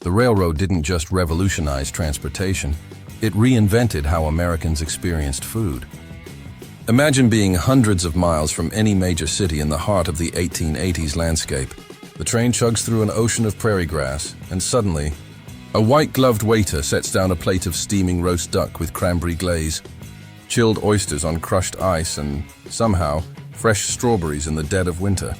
The railroad didn't just revolutionize transportation, it reinvented how Americans experienced food. Imagine being hundreds of miles from any major city in the heart of the 1880s landscape. The train chugs through an ocean of prairie grass, and suddenly, a white-gloved waiter sets down a plate of steaming roast duck with cranberry glaze, chilled oysters on crushed ice, and, somehow, fresh strawberries in the dead of winter.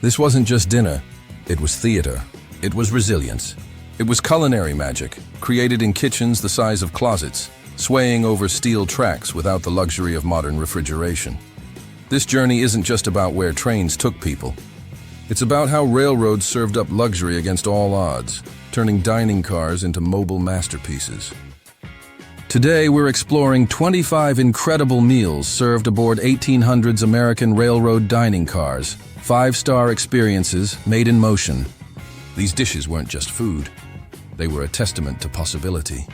This wasn't just dinner, it was theater. It was resilience. It was culinary magic, created in kitchens the size of closets, swaying over steel tracks without the luxury of modern refrigeration. This journey isn't just about where trains took people. It's about how railroads served up luxury against all odds, turning dining cars into mobile masterpieces. Today, we're exploring 25 incredible meals served aboard 1800s American railroad dining cars, 5-star experiences made in motion. These dishes weren't just food. They were a testament to possibility.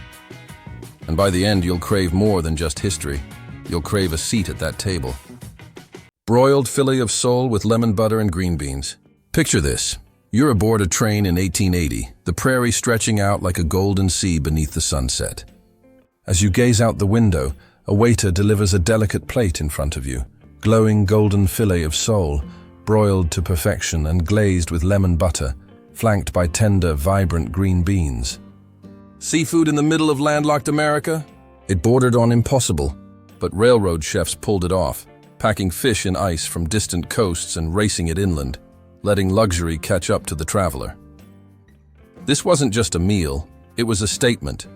And by the end, you'll crave more than just history. You'll crave a seat at that table. Broiled fillet of sole with lemon butter and green beans. Picture this. You're aboard a train in 1880, the prairie stretching out like a golden sea beneath the sunset. As you gaze out the window, a waiter delivers a delicate plate in front of you. Glowing golden fillet of sole, broiled to perfection and glazed with lemon butter, flanked by tender, vibrant green beans. Seafood in the middle of landlocked America? It bordered on impossible, but railroad chefs pulled it off, packing fish in ice from distant coasts and racing it inland, letting luxury catch up to the traveler. This wasn't just a meal, it was a statement,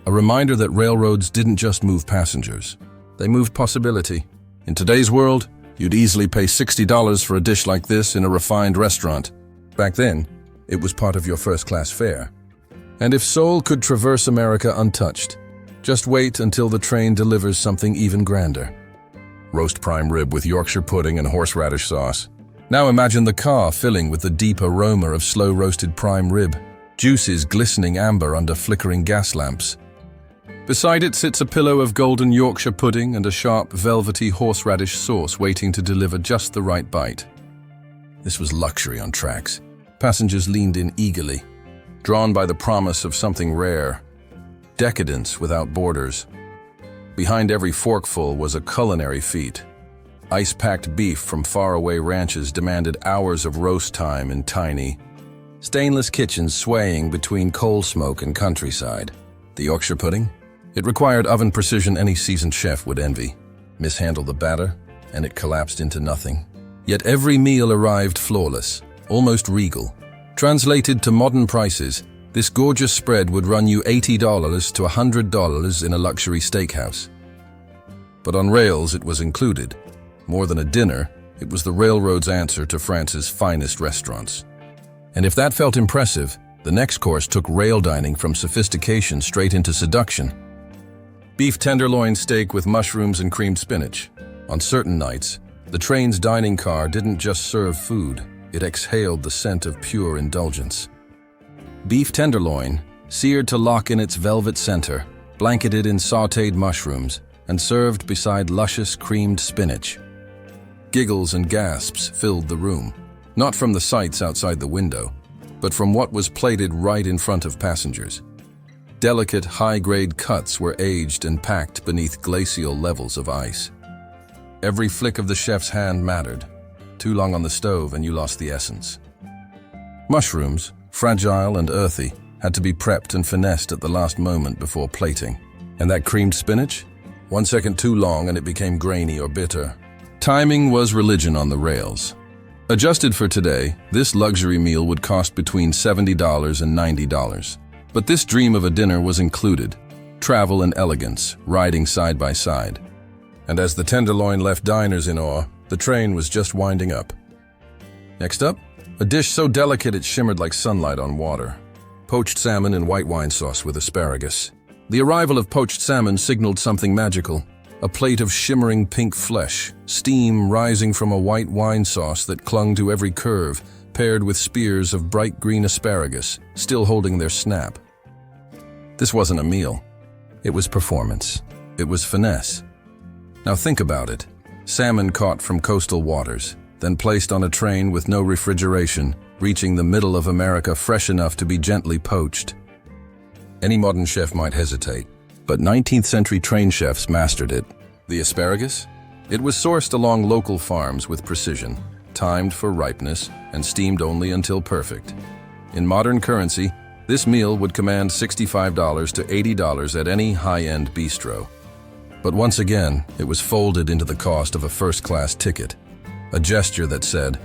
a reminder that railroads didn't just move passengers, they moved possibility. In today's world, you'd easily pay $60 for a dish like this in a refined restaurant. Back then, it was part of your first-class fare. And if Seoul could traverse America untouched, just wait until the train delivers something even grander. Roast prime rib with Yorkshire pudding and horseradish sauce. Now imagine the car filling with the deep aroma of slow-roasted prime rib, juices glistening amber under flickering gas lamps. Beside it sits a pillow of golden Yorkshire pudding and a sharp, velvety horseradish sauce waiting to deliver just the right bite. This was luxury on tracks. Passengers leaned in eagerly, drawn by the promise of something rare. Decadence without borders. Behind every forkful was a culinary feat. Ice-packed beef from faraway ranches demanded hours of roast time in tiny, stainless kitchens swaying between coal smoke and countryside. The Yorkshire pudding? It required oven precision any seasoned chef would envy. Mishandle the batter, and it collapsed into nothing. Yet every meal arrived flawless, almost regal. Translated to modern prices, this gorgeous spread would run you $80 to $100 in a luxury steakhouse. But on rails, it was included. More than a dinner, it was the railroad's answer to France's finest restaurants. And if that felt impressive, the next course took rail dining from sophistication straight into seduction. Beef tenderloin steak with mushrooms and creamed spinach. On certain nights, the train's dining car didn't just serve food, it exhaled the scent of pure indulgence. Beef tenderloin, seared to lock in its velvet center, blanketed in sautéed mushrooms, and served beside luscious creamed spinach. Giggles and gasps filled the room, not from the sights outside the window, but from what was plated right in front of passengers. Delicate, high-grade cuts were aged and packed beneath glacial levels of ice. Every flick of the chef's hand mattered. Too long on the stove and you lost the essence. Mushrooms, fragile and earthy, had to be prepped and finessed at the last moment before plating. And that creamed spinach? 1 second too long and it became grainy or bitter. Timing was religion on the rails. Adjusted for today, this luxury meal would cost between $70 and $90. But this dream of a dinner was included. Travel and elegance, riding side by side. And as the tenderloin left diners in awe, the train was just winding up. Next up, a dish so delicate it shimmered like sunlight on water. Poached salmon in white wine sauce with asparagus. The arrival of poached salmon signaled something magical. A plate of shimmering pink flesh, steam rising from a white wine sauce that clung to every curve, paired with spears of bright green asparagus, still holding their snap. This wasn't a meal. It was performance. It was finesse. Now think about it. Salmon caught from coastal waters, then placed on a train with no refrigeration, reaching the middle of America fresh enough to be gently poached. Any modern chef might hesitate, but 19th century trained chefs mastered it. The asparagus? It was sourced along local farms with precision, timed for ripeness, and steamed only until perfect. In modern currency, this meal would command $65 to $80 at any high-end bistro. But once again, it was folded into the cost of a first-class ticket, a gesture that said,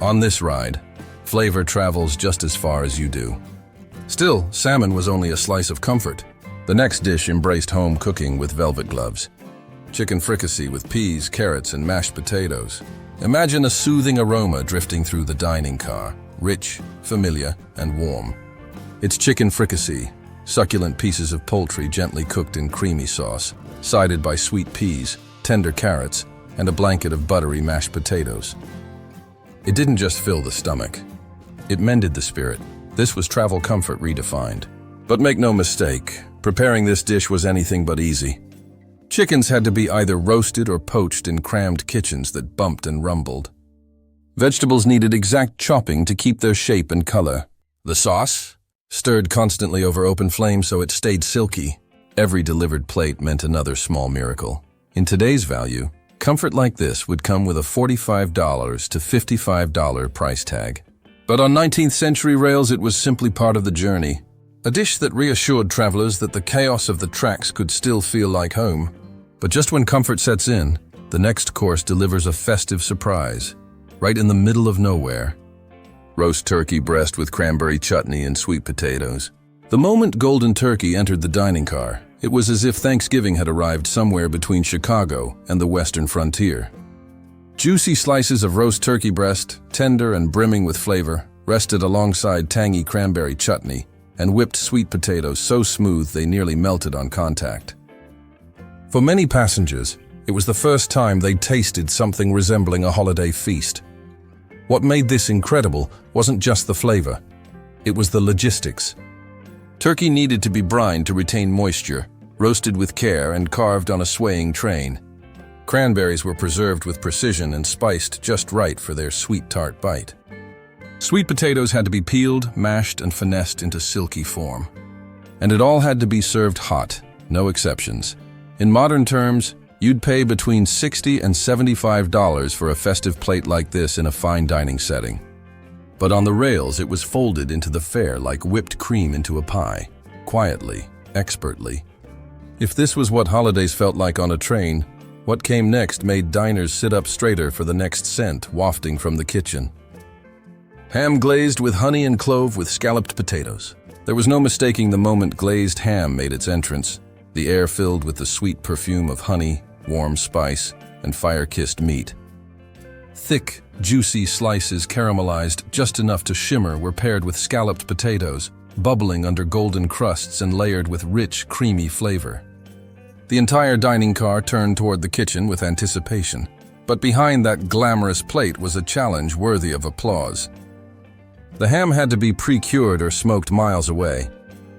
"On this ride, flavor travels just as far as you do." Still, salmon was only a slice of comfort. The next dish embraced home cooking with velvet gloves. Chicken fricassee with peas, carrots, and mashed potatoes. Imagine a soothing aroma drifting through the dining car, rich, familiar, and warm. It's chicken fricassee, succulent pieces of poultry gently cooked in creamy sauce, sided by sweet peas, tender carrots, and a blanket of buttery mashed potatoes. It didn't just fill the stomach. It mended the spirit. This was travel comfort redefined. But make no mistake, preparing this dish was anything but easy. Chickens had to be either roasted or poached in crammed kitchens that bumped and rumbled. Vegetables needed exact chopping to keep their shape and color. The sauce? Stirred constantly over open flames so it stayed silky. Every delivered plate meant another small miracle. In today's value, comfort like this would come with a $45 to $55 price tag. But on 19th century rails, it was simply part of the journey. A dish that reassured travelers that the chaos of the tracks could still feel like home. But just when comfort sets in, the next course delivers a festive surprise, right in the middle of nowhere. Roast turkey breast with cranberry chutney and sweet potatoes. The moment golden turkey entered the dining car, it was as if Thanksgiving had arrived somewhere between Chicago and the western frontier. Juicy slices of roast turkey breast, tender and brimming with flavor, rested alongside tangy cranberry chutney and whipped sweet potatoes so smooth they nearly melted on contact. For many passengers, it was the first time they'd tasted something resembling a holiday feast. What made this incredible wasn't just the flavor, it was the logistics. Turkey needed to be brined to retain moisture, roasted with care and carved on a swaying train. Cranberries were preserved with precision and spiced just right for their sweet tart bite. Sweet potatoes had to be peeled, mashed, and finessed into silky form. And it all had to be served hot, no exceptions. In modern terms, you'd pay between $60 and $75 for a festive plate like this in a fine dining setting. But on the rails, it was folded into the fare like whipped cream into a pie, quietly, expertly. If this was what holidays felt like on a train, what came next made diners sit up straighter for the next scent wafting from the kitchen. Ham glazed with honey and clove with scalloped potatoes. There was no mistaking the moment glazed ham made its entrance, the air filled with the sweet perfume of honey, warm spice, and fire-kissed meat. Thick, juicy slices caramelized just enough to shimmer were paired with scalloped potatoes, bubbling under golden crusts and layered with rich, creamy flavor. The entire dining car turned toward the kitchen with anticipation, but behind that glamorous plate was a challenge worthy of applause. The ham had to be pre-cured or smoked miles away,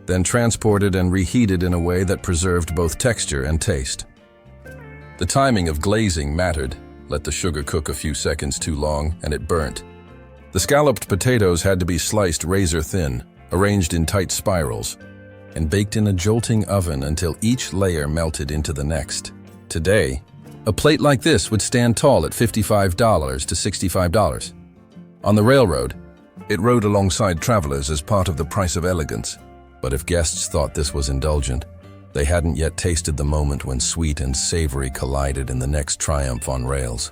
then transported and reheated in a way that preserved both texture and taste. The timing of glazing mattered. Let the sugar cook a few seconds too long, and it burnt. The scalloped potatoes had to be sliced razor thin, arranged in tight spirals, and baked in a jolting oven until each layer melted into the next. Today, a plate like this would stand tall at $55 to $65. On the railroad, it rode alongside travelers as part of the price of elegance. But if guests thought this was indulgent, they hadn't yet tasted the moment when sweet and savory collided in the next triumph on rails.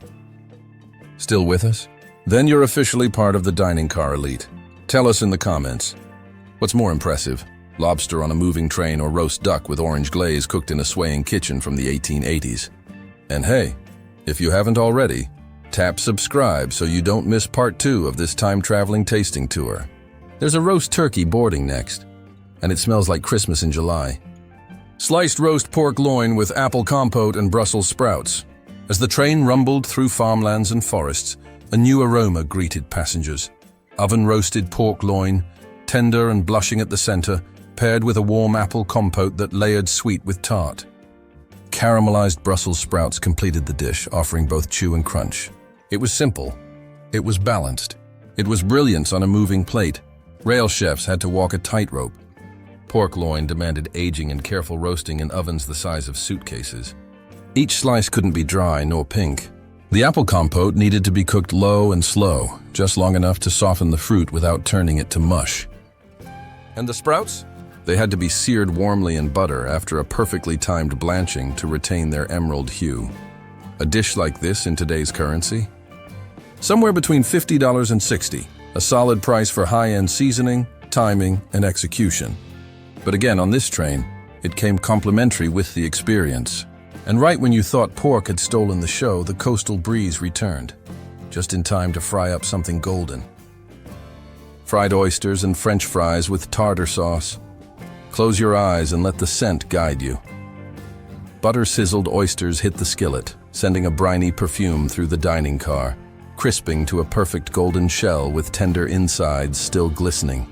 Still with us? Then you're officially part of the dining car elite. Tell us in the comments, what's more impressive, lobster on a moving train or roast duck with orange glaze cooked in a swaying kitchen from the 1880s? And hey, if you haven't already, tap subscribe so you don't miss part 2 of this time-traveling tasting tour. There's a roast turkey boarding next, and it smells like Christmas in July. Sliced roast pork loin with apple compote and Brussels sprouts. As the train rumbled through farmlands and forests, a new aroma greeted passengers. Oven-roasted pork loin, tender and blushing at the center, paired with a warm apple compote that layered sweet with tart. Caramelized Brussels sprouts completed the dish, offering both chew and crunch. It was simple. It was balanced. It was brilliance on a moving plate. Rail chefs had to walk a tightrope. Pork loin demanded aging and careful roasting in ovens the size of suitcases. Each slice couldn't be dry nor pink. The apple compote needed to be cooked low and slow, just long enough to soften the fruit without turning it to mush. And the sprouts? They had to be seared warmly in butter after a perfectly timed blanching to retain their emerald hue. A dish like this in today's currency? Somewhere between $50 and $60, a solid price for high-end seasoning, timing, and execution. But again, on this train, it came complimentary with the experience. And right when you thought pork had stolen the show, the coastal breeze returned, just in time to fry up something golden. Fried oysters and French fries with tartar sauce. Close your eyes and let the scent guide you. Butter-sizzled oysters hit the skillet, sending a briny perfume through the dining car, crisping to a perfect golden shell with tender insides still glistening.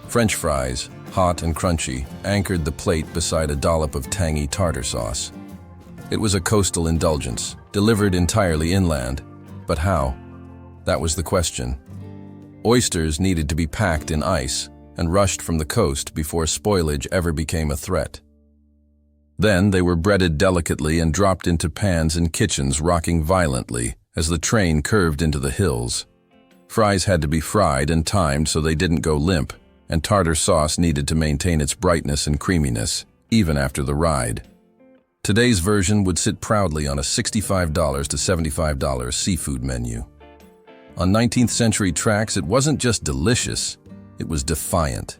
French fries, hot and crunchy, anchored the plate beside a dollop of tangy tartar sauce. It was a coastal indulgence, delivered entirely inland. But how? That was the question. Oysters needed to be packed in ice and rushed from the coast before spoilage ever became a threat. Then they were breaded delicately and dropped into pans in kitchens rocking violently as the train curved into the hills. Fries had to be fried and timed so they didn't go limp, and tartar sauce needed to maintain its brightness and creaminess, even after the ride. Today's version would sit proudly on a $65 to $75 seafood menu. On 19th century tracks, it wasn't just delicious, it was defiant.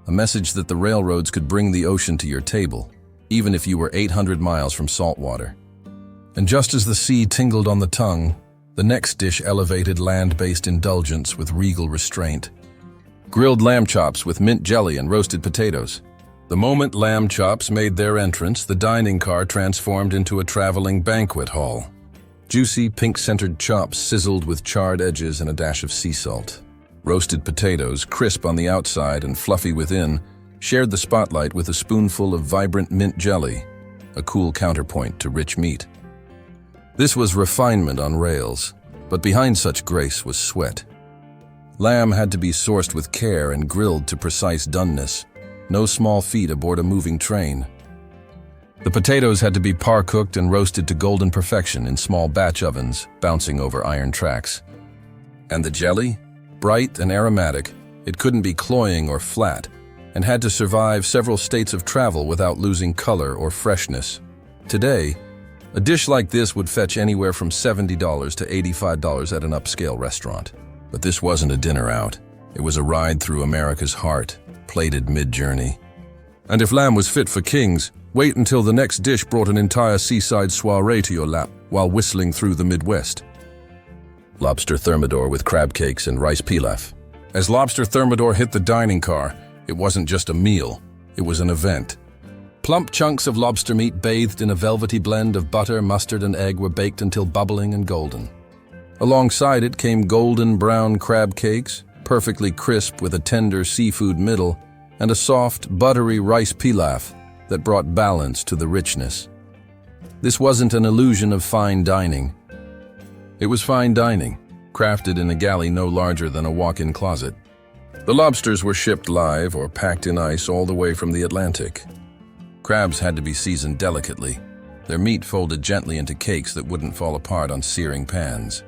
A message that the railroads could bring the ocean to your table, even if you were 800 miles from saltwater. And just as the sea tingled on the tongue, the next dish elevated land-based indulgence with regal restraint. Grilled lamb chops with mint jelly and roasted potatoes. The moment lamb chops made their entrance, the dining car transformed into a traveling banquet hall. Juicy, pink-centered chops sizzled with charred edges and a dash of sea salt. Roasted potatoes, crisp on the outside and fluffy within, shared the spotlight with a spoonful of vibrant mint jelly, a cool counterpoint to rich meat. This was refinement on rails, but behind such grace was sweat. Lamb had to be sourced with care and grilled to precise doneness. No small feat aboard a moving train. The potatoes had to be par-cooked and roasted to golden perfection in small batch ovens, bouncing over iron tracks. And the jelly? Bright and aromatic, it couldn't be cloying or flat, and had to survive several states of travel without losing color or freshness. Today, a dish like this would fetch anywhere from $70 to $85 at an upscale restaurant. But this wasn't a dinner out. It was a ride through America's heart, plated mid-journey. And if lamb was fit for kings, wait until the next dish brought an entire seaside soiree to your lap while whistling through the Midwest. Lobster Thermidor with crab cakes and rice pilaf. As Lobster Thermidor hit the dining car, it wasn't just a meal, it was an event. Plump chunks of lobster meat bathed in a velvety blend of butter, mustard, and egg were baked until bubbling and golden. Alongside it came golden brown crab cakes, perfectly crisp with a tender seafood middle, and a soft, buttery rice pilaf that brought balance to the richness. This wasn't an illusion of fine dining. It was fine dining, crafted in a galley no larger than a walk-in closet. The lobsters were shipped live or packed in ice all the way from the Atlantic. Crabs had to be seasoned delicately, their meat folded gently into cakes that wouldn't fall apart on searing pans.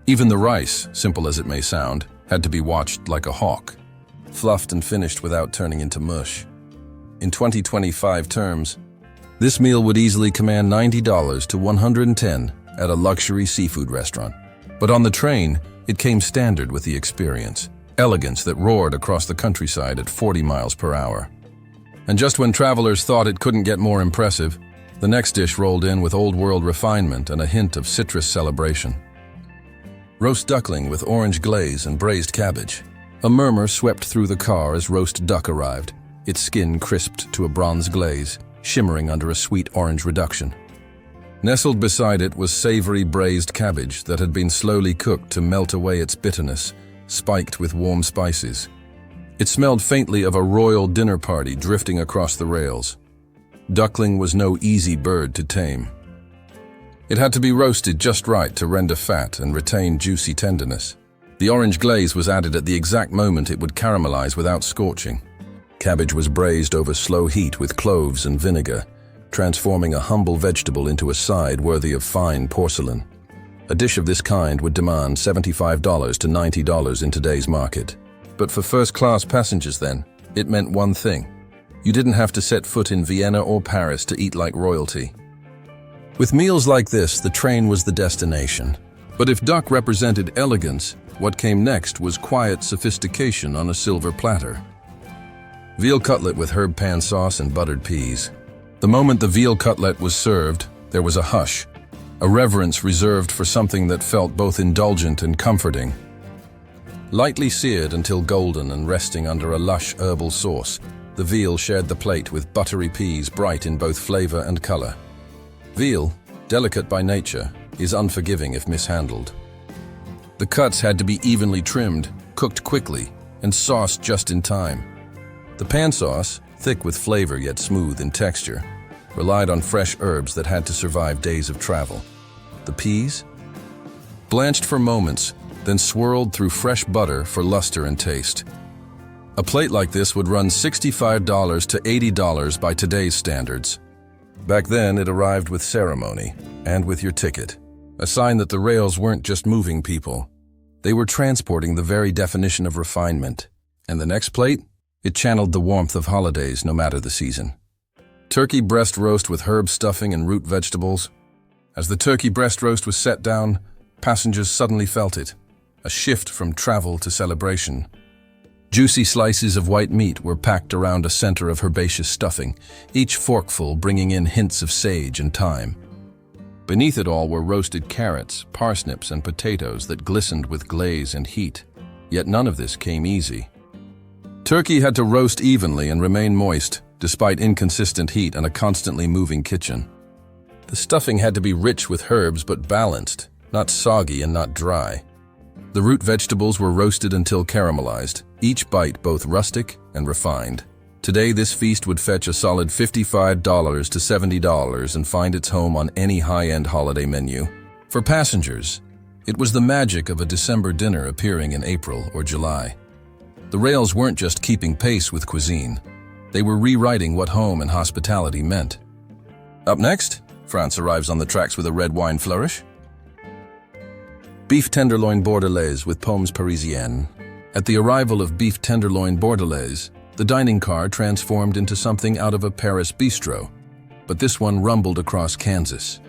Even the rice, simple as it may sound, had to be watched like a hawk, fluffed and finished without turning into mush. In 2025 terms, this meal would easily command $90 to $110 at a luxury seafood restaurant. But on the train, it came standard with the experience, elegance that roared across the countryside at 40 miles per hour. And just when travelers thought it couldn't get more impressive, the next dish rolled in with old-world refinement and a hint of citrus celebration. Roast duckling with orange glaze and braised cabbage. A murmur swept through the car as roast duck arrived, its skin crisped to a bronze glaze, shimmering under a sweet orange reduction. Nestled beside it was savory braised cabbage that had been slowly cooked to melt away its bitterness, spiked with warm spices. It smelled faintly of a royal dinner party drifting across the rails. Duckling was no easy bird to tame. It had to be roasted just right to render fat and retain juicy tenderness. The orange glaze was added at the exact moment it would caramelize without scorching. Cabbage was braised over slow heat with cloves and vinegar, transforming a humble vegetable into a side worthy of fine porcelain. A dish of this kind would demand $75 to $90 in today's market. But for first-class passengers then, it meant one thing. You didn't have to set foot in Vienna or Paris to eat like royalty. With meals like this, the train was the destination. But if duck represented elegance, what came next was quiet sophistication on a silver platter. Veal cutlet with herb pan sauce and buttered peas. The moment the veal cutlet was served, there was a hush, a reverence reserved for something that felt both indulgent and comforting. Lightly seared until golden and resting under a lush herbal sauce, the veal shared the plate with buttery peas bright in both flavor and color. Veal, delicate by nature, is unforgiving if mishandled. The cuts had to be evenly trimmed, cooked quickly, and sauced just in time. The pan sauce, thick with flavor yet smooth in texture, relied on fresh herbs that had to survive days of travel. The peas? Blanched for moments, then swirled through fresh butter for luster and taste. A plate like this would run $65 to $80 by today's standards. Back then, it arrived with ceremony and with your ticket, a sign that the rails weren't just moving people. They were transporting the very definition of refinement. And the next plate? It channeled the warmth of holidays no matter the season. Turkey breast roast with herb stuffing and root vegetables. As the turkey breast roast was set down, passengers suddenly felt it, a shift from travel to celebration. Juicy slices of white meat were packed around a center of herbaceous stuffing, each forkful bringing in hints of sage and thyme. Beneath it all were roasted carrots, parsnips, and potatoes that glistened with glaze and heat. Yet none of this came easy. Turkey had to roast evenly and remain moist, despite inconsistent heat and a constantly moving kitchen. The stuffing had to be rich with herbs but balanced, not soggy and not dry. The root vegetables were roasted until caramelized, each bite both rustic and refined. Today, this feast would fetch a solid $55 to $70 and find its home on any high-end holiday menu. For passengers, it was the magic of a December dinner appearing in April or July. The rails weren't just keeping pace with cuisine. They were rewriting what home and hospitality meant. Up next, France arrives on the tracks with a red wine flourish. Beef tenderloin bordelaise with pommes parisiennes. At the arrival of beef tenderloin bordelaise, the dining car transformed into something out of a Paris bistro, but this one rumbled across Kansas.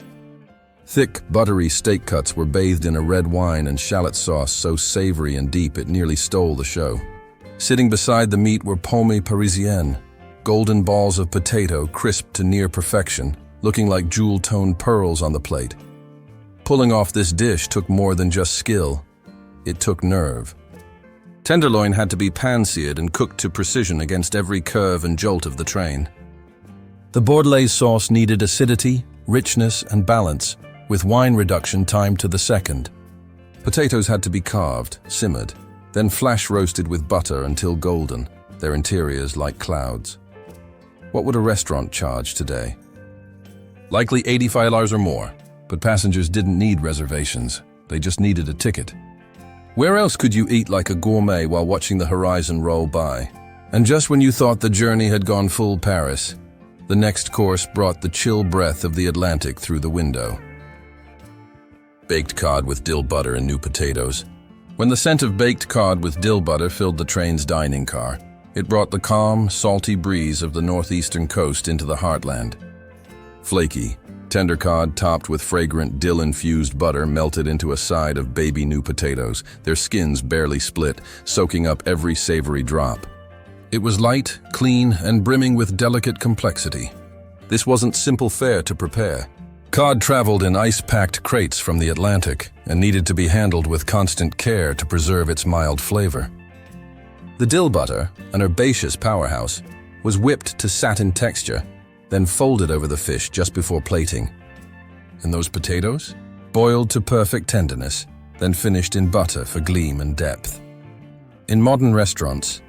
Thick, buttery steak cuts were bathed in a red wine and shallot sauce so savory and deep it nearly stole the show. Sitting beside the meat were pommes parisiennes, golden balls of potato crisped to near perfection, looking like jewel-toned pearls on the plate. Pulling off this dish took more than just skill. It took nerve. Tenderloin had to be pan-seared and cooked to precision against every curve and jolt of the train. The bordelaise sauce needed acidity, richness, and balance, with wine reduction timed to the second. Potatoes had to be carved, simmered, then flash roasted with butter until golden, their interiors like clouds. What would a restaurant charge today? Likely $85 or more, but passengers didn't need reservations. They just needed a ticket. Where else could you eat like a gourmet while watching the horizon roll by? And just when you thought the journey had gone full Paris, the next course brought the chill breath of the Atlantic through the window. Baked cod with dill butter and new potatoes. When the scent of baked cod with dill butter filled the train's dining car, it brought the calm, salty breeze of the northeastern coast into the heartland. Flaky, tender cod topped with fragrant dill-infused butter melted into a side of baby new potatoes, their skins barely split, soaking up every savory drop. It was light, clean, and brimming with delicate complexity. This wasn't simple fare to prepare. Cod traveled in ice-packed crates from the Atlantic and needed to be handled with constant care to preserve its mild flavor. The dill butter, an herbaceous powerhouse, was whipped to satin texture, then folded over the fish just before plating. And those potatoes? Boiled to perfect tenderness, then finished in butter for gleam and depth. In modern restaurants,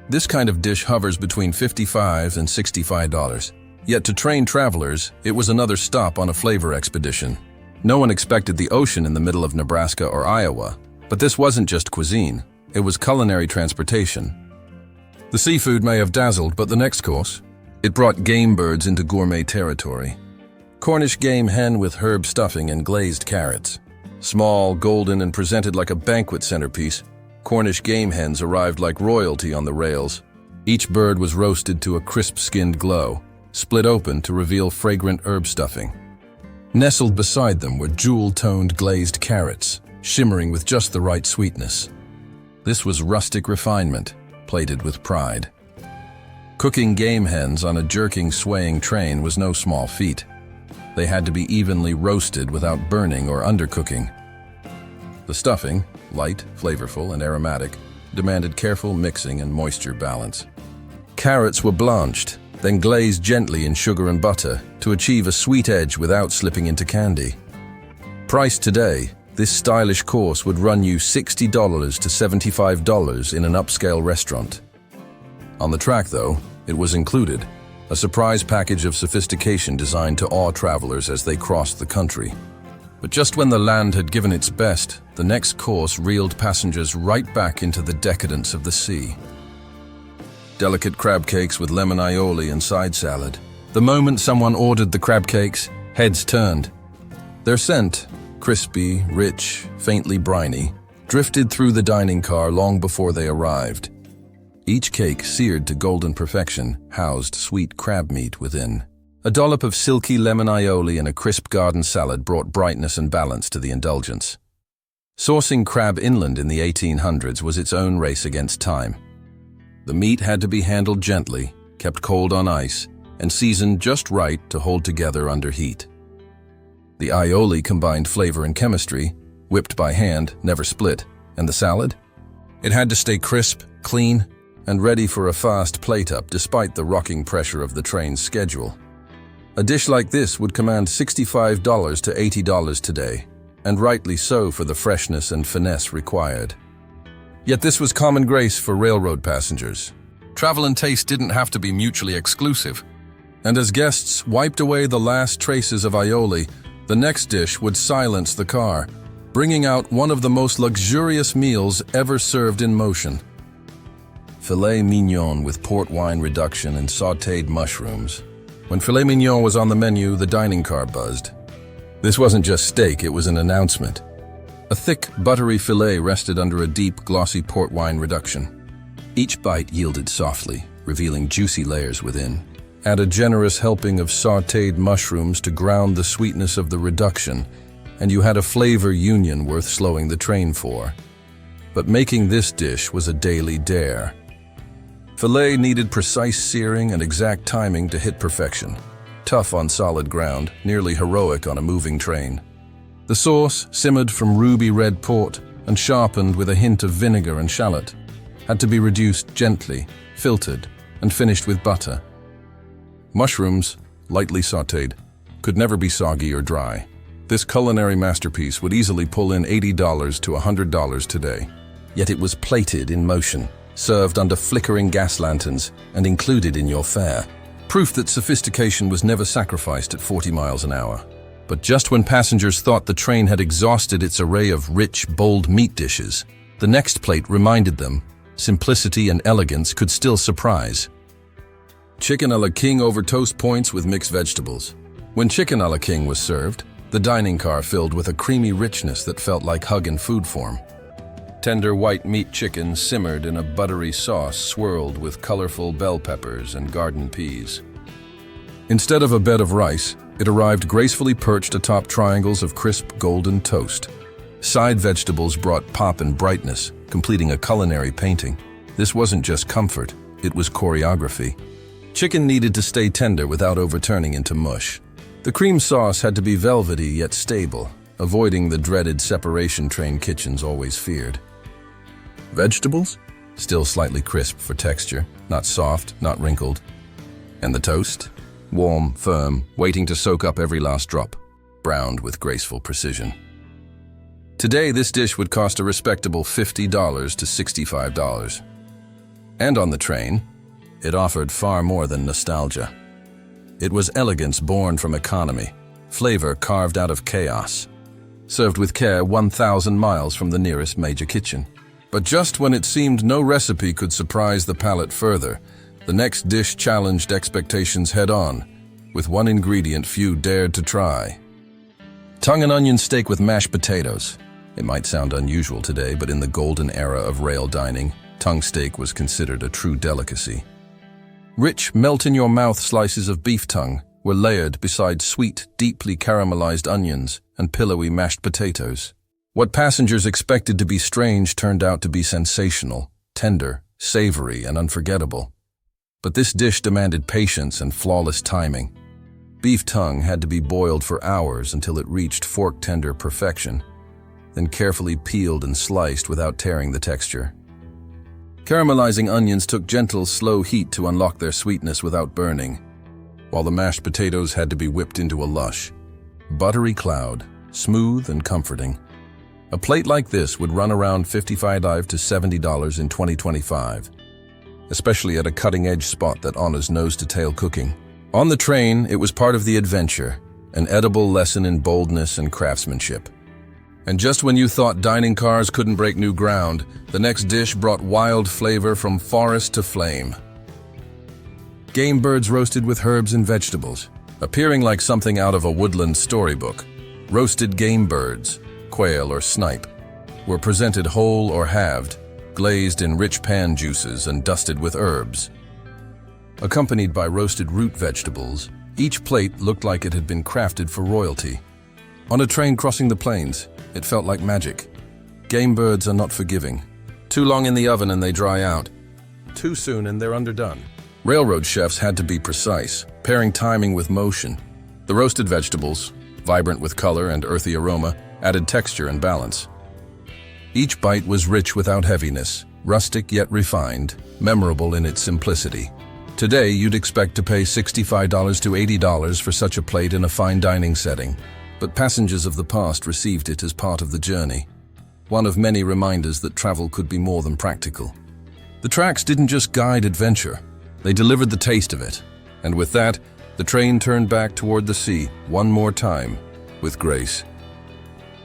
this kind of dish hovers between $55 and $65. Yet to train travelers, it was another stop on a flavor expedition. No one expected the ocean in the middle of Nebraska or Iowa, But this wasn't just cuisine, it was culinary transportation. The seafood may have dazzled, but the next course, it brought game birds into gourmet territory. Cornish game hen with herb stuffing and glazed carrots. Small, golden, and presented like a banquet centerpiece, Cornish game hens arrived like royalty on the rails. Each bird was roasted to a crisp-skinned glow, split open to reveal fragrant herb stuffing. Nestled beside them were jewel-toned glazed carrots, shimmering with just the right sweetness. This was rustic refinement, plated with pride. Cooking game hens on a jerking, swaying train was no small feat. They had to be evenly roasted without burning or undercooking. The stuffing, light, flavorful, and aromatic, demanded careful mixing and moisture balance. Carrots were blanched, then glazed gently in sugar and butter to achieve a sweet edge without slipping into candy. Priced today, this stylish course would run you $60 to $75 in an upscale restaurant. On the track, though, it was included, a surprise package of sophistication designed to awe travelers as they crossed the country. But just when the land had given its best, the next course reeled passengers right back into the decadence of the sea. Delicate crab cakes with lemon aioli and side salad. The moment someone ordered the crab cakes, heads turned. Their scent, crispy, rich, faintly briny, drifted through the dining car long before they arrived. Each cake, seared to golden perfection, housed sweet crab meat within. A dollop of silky lemon aioli and a crisp garden salad brought brightness and balance to the indulgence. Sourcing crab inland in the 1800s was its own race against time. The meat had to be handled gently, kept cold on ice, and seasoned just right to hold together under heat. The aioli combined flavor and chemistry, whipped by hand, never split. And the salad? It had to stay crisp, clean, and ready for a fast plate-up despite the rocking pressure of the train's schedule. A dish like this would command $65 to $80 today, and rightly so for the freshness and finesse required. Yet this was common grace for railroad passengers. Travel and taste didn't have to be mutually exclusive. And as guests wiped away the last traces of aioli, the next dish would silence the car, bringing out one of the most luxurious meals ever served in motion. Filet mignon with port wine reduction and sautéed mushrooms. When filet mignon was on the menu, the dining car buzzed. This wasn't just steak, it was an announcement. A thick, buttery filet rested under a deep, glossy port wine reduction. Each bite yielded softly, revealing juicy layers within. Add a generous helping of sautéed mushrooms to ground the sweetness of the reduction, and you had a flavor union worth slowing the train for. But making this dish was a daily dare. Filet needed precise searing and exact timing to hit perfection. Tough on solid ground, nearly heroic on a moving train. The sauce, simmered from ruby red port and sharpened with a hint of vinegar and shallot, had to be reduced gently, filtered, and finished with butter. Mushrooms, lightly sautéed, could never be soggy or dry. This culinary masterpiece would easily pull in $80 to $100 today. Yet it was plated in motion, served under flickering gas lanterns, and included in your fare. Proof that sophistication was never sacrificed at 40 miles an hour. But just when passengers thought the train had exhausted its array of rich, bold meat dishes, the next plate reminded them simplicity and elegance could still surprise. Chicken a la king over toast points with mixed vegetables. When chicken a la king was served, the dining car filled with a creamy richness that felt like hug in food form. Tender white meat chicken simmered in a buttery sauce swirled with colorful bell peppers and garden peas. Instead of a bed of rice, it arrived gracefully perched atop triangles of crisp golden toast. Side vegetables brought pop and brightness, completing a culinary painting. This wasn't just comfort, it was choreography. Chicken needed to stay tender without overturning into mush. The cream sauce had to be velvety yet stable, avoiding the dreaded separation train kitchens always feared. Vegetables? Still slightly crisp for texture, not soft, not wrinkled. And the toast? Warm, firm, waiting to soak up every last drop, browned with graceful precision. Today, this dish would cost a respectable $50 to $65. And on the train, it offered far more than nostalgia. It was elegance born from economy, flavor carved out of chaos. served with care 1,000 miles from the nearest major kitchen. But just when it seemed no recipe could surprise the palate further, the next dish challenged expectations head-on, with one ingredient few dared to try. Tongue and onion steak with mashed potatoes. It might sound unusual today, but in the golden era of rail dining, tongue steak was considered a true delicacy. Rich, melt-in-your-mouth slices of beef tongue were layered beside sweet, deeply caramelized onions and pillowy mashed potatoes. What passengers expected to be strange turned out to be sensational, tender, savory, and unforgettable. But this dish demanded patience and flawless timing. Beef tongue had to be boiled for hours until it reached fork-tender perfection, then carefully peeled and sliced without tearing the texture. Caramelizing onions took gentle, slow heat to unlock their sweetness without burning, while the mashed potatoes had to be whipped into a lush, buttery cloud, smooth and comforting. A plate like this would run around $55 to $70 in 2025, especially at a cutting-edge spot that honors nose-to-tail cooking. On the train, it was part of the adventure, an edible lesson in boldness and craftsmanship. And just when you thought dining cars couldn't break new ground, the next dish brought wild flavor from forest to flame. Game birds roasted with herbs and vegetables, appearing like something out of a woodland storybook. Roasted game birds, quail or snipe, were presented whole or halved, glazed in rich pan juices and dusted with herbs. Accompanied by roasted root vegetables, each plate looked like it had been crafted for royalty. On a train crossing the plains, it felt like magic. Game birds are not forgiving. Too long in the oven and they dry out. Too soon and they're underdone. Railroad chefs had to be precise, pairing timing with motion. The roasted vegetables, vibrant with color and earthy aroma, added texture and balance. Each bite was rich without heaviness, rustic yet refined, memorable in its simplicity. Today, you'd expect to pay $65 to $80 for such a plate in a fine dining setting, but passengers of the past received it as part of the journey, one of many reminders that travel could be more than practical. The tracks didn't just guide adventure, they delivered the taste of it, and with that, the train turned back toward the sea one more time, with grace.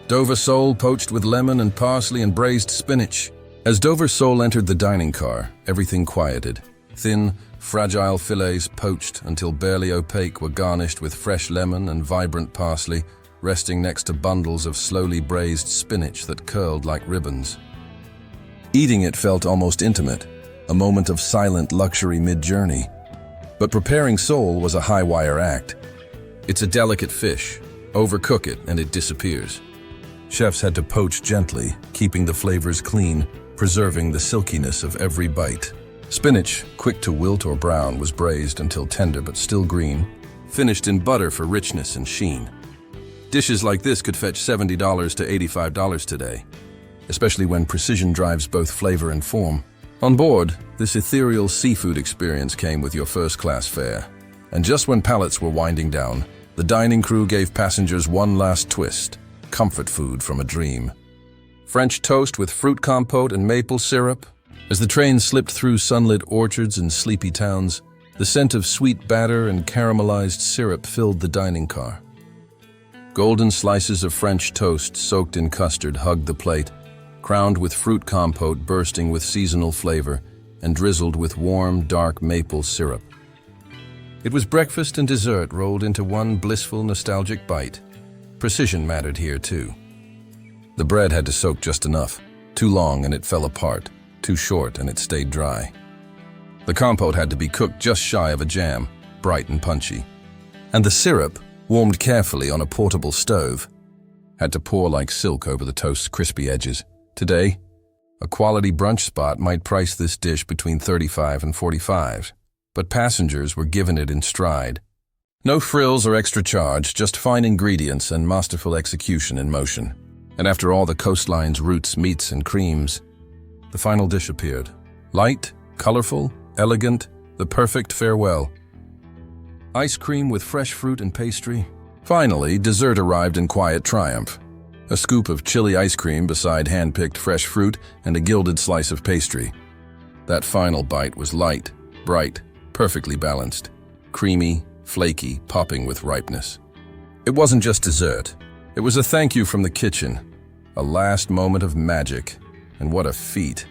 Dover sole poached with lemon and parsley and braised spinach. As Dover sole entered the dining car, everything quieted. Thin, fragile fillets poached until barely opaque were garnished with fresh lemon and vibrant parsley, resting next to bundles of slowly braised spinach that curled like ribbons. Eating it felt almost intimate, a moment of silent luxury mid-journey. But preparing sole was a high-wire act. It's a delicate fish. Overcook it and it disappears. Chefs had to poach gently, keeping the flavors clean, preserving the silkiness of every bite. Spinach, quick to wilt or brown, was braised until tender but still green, finished in butter for richness and sheen. Dishes like this could fetch $70 to $85 today, especially when precision drives both flavor and form. On board, this ethereal seafood experience came with your first-class fare. And just when palates were winding down, the dining crew gave passengers one last twist: comfort food from a dream. French toast with fruit compote and maple syrup. As the train slipped through sunlit orchards and sleepy towns, the scent of sweet batter and caramelized syrup filled the dining car. Golden slices of French toast soaked in custard hugged the plate, crowned with fruit compote bursting with seasonal flavor and drizzled with warm, dark maple syrup. It was breakfast and dessert rolled into one blissful, nostalgic bite. Precision mattered here, too. The bread had to soak just enough. Too long and it fell apart. Too short and it stayed dry. The compote had to be cooked just shy of a jam, bright and punchy. And the syrup, warmed carefully on a portable stove, had to pour like silk over the toast's crispy edges. Today, a quality brunch spot might price this dish between $35 and $45, but passengers were given it in stride. No frills or extra charge, just fine ingredients and masterful execution in motion. And after all the coastline's roots, meats, and creams, the final dish appeared. Light, colorful, elegant, the perfect farewell. Ice cream with fresh fruit and pastry. Finally, dessert arrived in quiet triumph. A scoop of chili ice cream beside hand-picked fresh fruit and a gilded slice of pastry. That final bite was light, bright, perfectly balanced. Creamy, flaky, popping with ripeness. It wasn't just dessert. It was a thank you from the kitchen, a last moment of magic, and what a feat.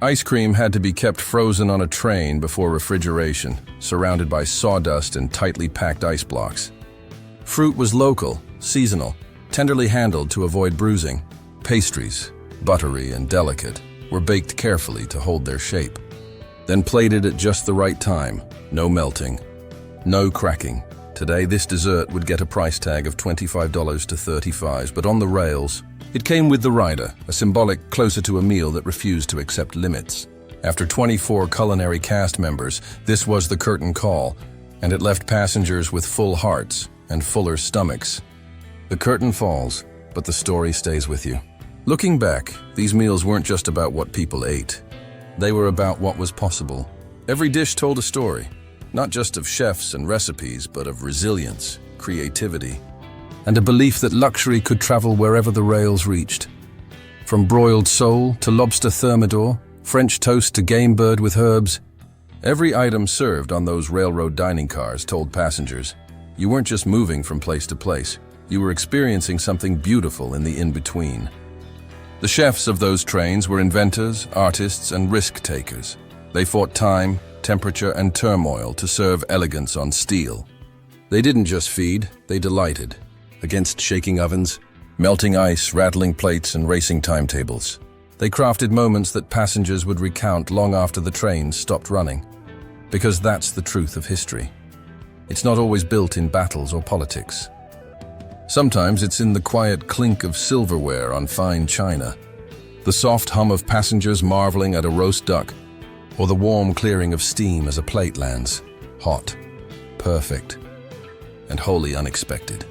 Ice cream had to be kept frozen on a train before refrigeration, surrounded by sawdust and tightly packed ice blocks. Fruit was local, seasonal, tenderly handled to avoid bruising. Pastries, buttery and delicate, were baked carefully to hold their shape. Then plated at just the right time, no melting, no cracking. Today, this dessert would get a price tag of $25 to $35, but on the rails, it came with the rider, a symbolic closer to a meal that refused to accept limits. After 24 culinary cast members, this was the curtain call, and it left passengers with full hearts and fuller stomachs. The curtain falls, but the story stays with you. Looking back, these meals weren't just about what people ate. They were about what was possible. Every dish told a story, not just of chefs and recipes, but of resilience, creativity, and a belief that luxury could travel wherever the rails reached. From broiled sole to lobster thermidor, French toast to game bird with herbs, every item served on those railroad dining cars told passengers, you weren't just moving from place to place, you were experiencing something beautiful in the in-between. The chefs of those trains were inventors, artists, and risk-takers. They fought time, temperature, and turmoil to serve elegance on steel. They didn't just feed, they delighted. Against shaking ovens, melting ice, rattling plates, and racing timetables. They crafted moments that passengers would recount long after the trains stopped running. Because that's the truth of history. It's not always built in battles or politics. Sometimes it's in the quiet clink of silverware on fine china, the soft hum of passengers marveling at a roast duck, or the warm clearing of steam as a plate lands, hot, perfect, and wholly unexpected.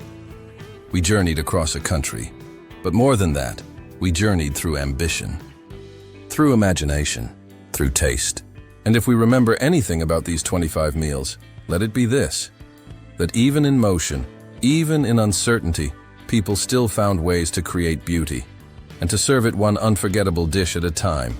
We journeyed across a country, but more than that, we journeyed through ambition, through imagination, through taste. And if we remember anything about these 25 meals, let it be this, that even in motion, even in uncertainty, people still found ways to create beauty, and to serve it one unforgettable dish at a time.